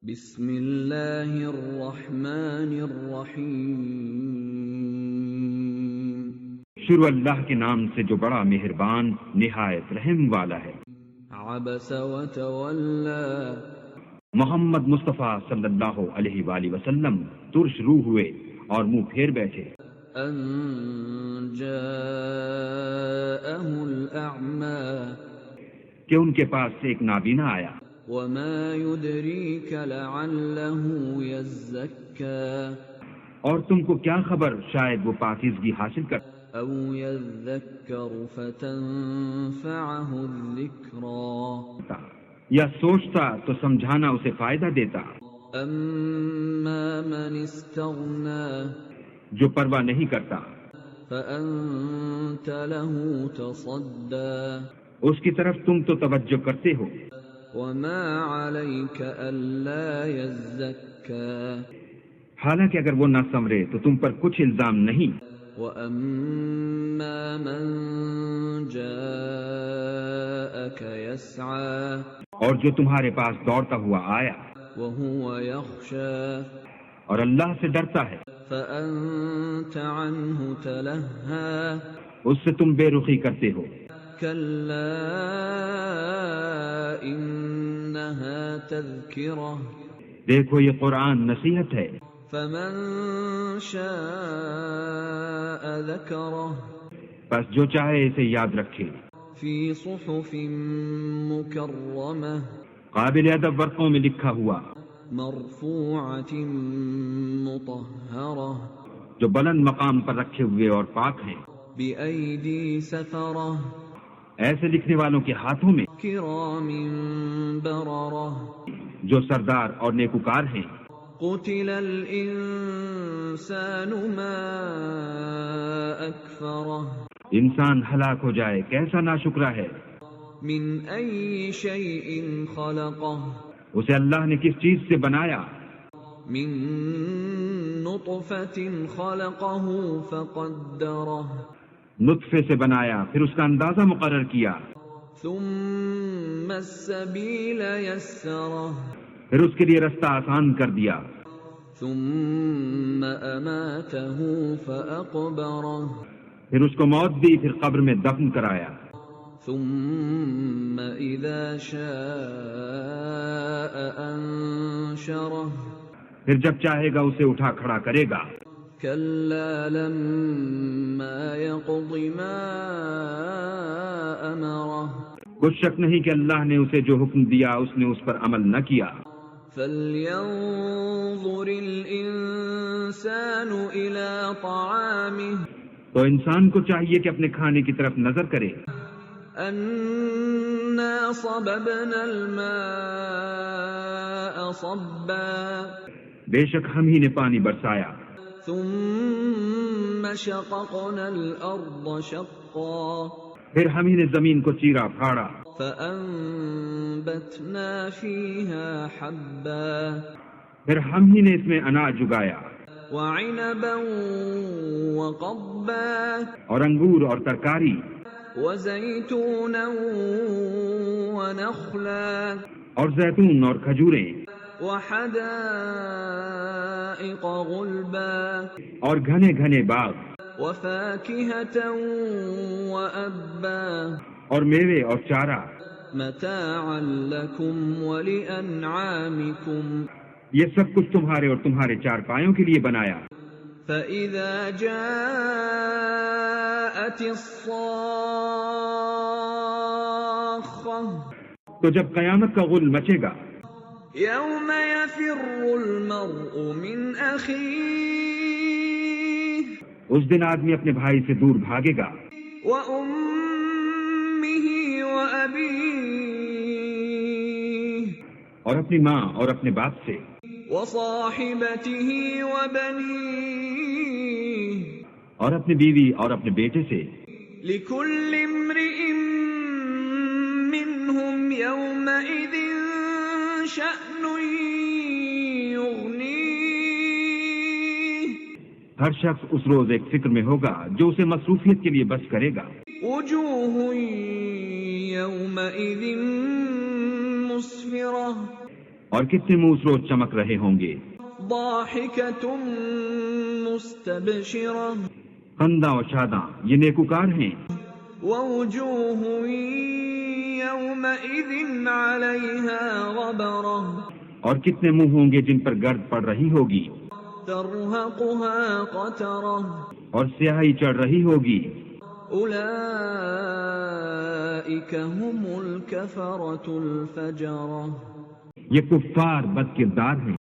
بسم اللہ الرحمن الرحیم۔ شروع اللہ کے نام سے جو بڑا مہربان نہایت رحم والا ہے۔ عبس وتولی، محمد مصطفیٰ صلی اللہ علیہ وآلہ وسلم ترش روح ہوئے اور منہ پھیر بیٹھے۔ ان جاءہ الاعمی، کہ ان کے پاس سے ایک نابینا آیا۔ وما يدريك لعله يزكى، اور تم کو کیا خبر شاید وہ پاکیزگی حاصل کر او يذكر فتنفعه الذكرى، یا سوچتا تو سمجھانا اسے فائدہ دیتا۔ اما من استغنى، جو پرواہ نہیں کرتا فانت له تصدى، اس کی طرف تم تو توجہ کرتے ہو۔ وما عليك الا يزكى، حالانکہ اگر وہ نہ سنورے تو تم پر کچھ الزام نہیں۔ واما من جاءك يسعى، اور جو تمہارے پاس دوڑتا ہوا آیا وهو يخشى، اور اللہ سے ڈرتا ہے، فأنت عنه تلهى، اس سے تم بے رخی کرتے ہو۔ كلا إنها تذكرة، دیکھو یہ قرآن نصیحت ہے، فمن شاء ذكره، بس جو چاہے اسے یاد رکھے۔ في صحف مكرمة، قابل ادب ورقوں میں لکھا ہوا، مرفوعة مطهرة، جو بلند مقام پر رکھے ہوئے اور پاک ہیں، بأيدي سفرة، ایسے لکھنے والوں کے ہاتھوں میں كرام بررة، جو سردار اور نیکوکار ہیں۔ قتل الإنسان ما أكفره، انسان ہلاک ہو جائے کیسا ناشکرا ہے۔ من أي شيء خلقه، اسے اللہ نے کس چیز سے بنایا؟ من نطفة خلقه فقدره، نطفے سے بنایا پھر اس کا اندازہ مقرر کیا، ثم السبيل يسره، پھر اس کے لیے رستہ آسان کر دیا، ثم أماته فأقبره، پھر اس کو موت دی، پھر قبر میں دفن کرایا، ثم إذا شاء أنشره، پھر جب چاہے گا اسے اٹھا کھڑا کرے گا۔ كلا لما يقض ما أمره، کچھ شک نہیں کہ اللہ نے اسے جو حکم دیا اس نے اس پر عمل نہ کیا۔ فلينظر الإنسان إلى طعامه، تو انسان کو چاہیے کہ اپنے کھانے کی طرف نظر کرے۔ أنا صببنا الماء صبا، بے شک ہم ہی نے پانی برسایا، ثم شققنا الأرض شقا، پھر ہم ہی نے زمین کو چیرا پھاڑا، فأنبتنا فيها حبا، پھر ہم ہی نے اس میں اناج اگایا، وعنبا وقبا، اور انگور اور ترکاری، وزيتونا ونخلا، اور زیتون اور کھجوریں، وحدائق غلبا، اور گھنے گھنے باغ، وفاكهة وأبا، اور میوے اور چارہ، متاعا لكم ولأنعامكم، یہ سب کچھ تمہارے اور تمہارے چارپایوں کے لیے بنایا۔ فإذا جاءت الصاخة، تو جب قیامت کا غل مچے گا، يوم يفر المرء من أخيه، اس دن آدمی اپنے بھائی سے دور بھاگے گا، وأمه وأبيه، اور اپنی ماں اور اپنے باپ سے، وصاحبته وبنيه، اور اپنی بیوی اور اپنے بیٹے سے۔ لكل امرئ منهم يومئذ شأن يغنيه، ہر شخص اس روز ایک فکر میں ہوگا جو اسے مصروفیت کے لیے بس کرے گا۔ وجوه يومئذ مسفرة، اور کتنے منہ اس روز چمک رہے ہوں گے، ضاحكة مستبشرة خنداں و شاداں، یہ نیکوکار ہیں، ووجوه يومئذ عليها غبرة اور کتنے منہ ہوں گے جن پر گرد پڑ رہی ہوگی، ترهقها قترة اور سیاہی چڑھ رہی ہوگی، أولئك هم الكفرة الفجرة یہ کفار بد کردار ہیں۔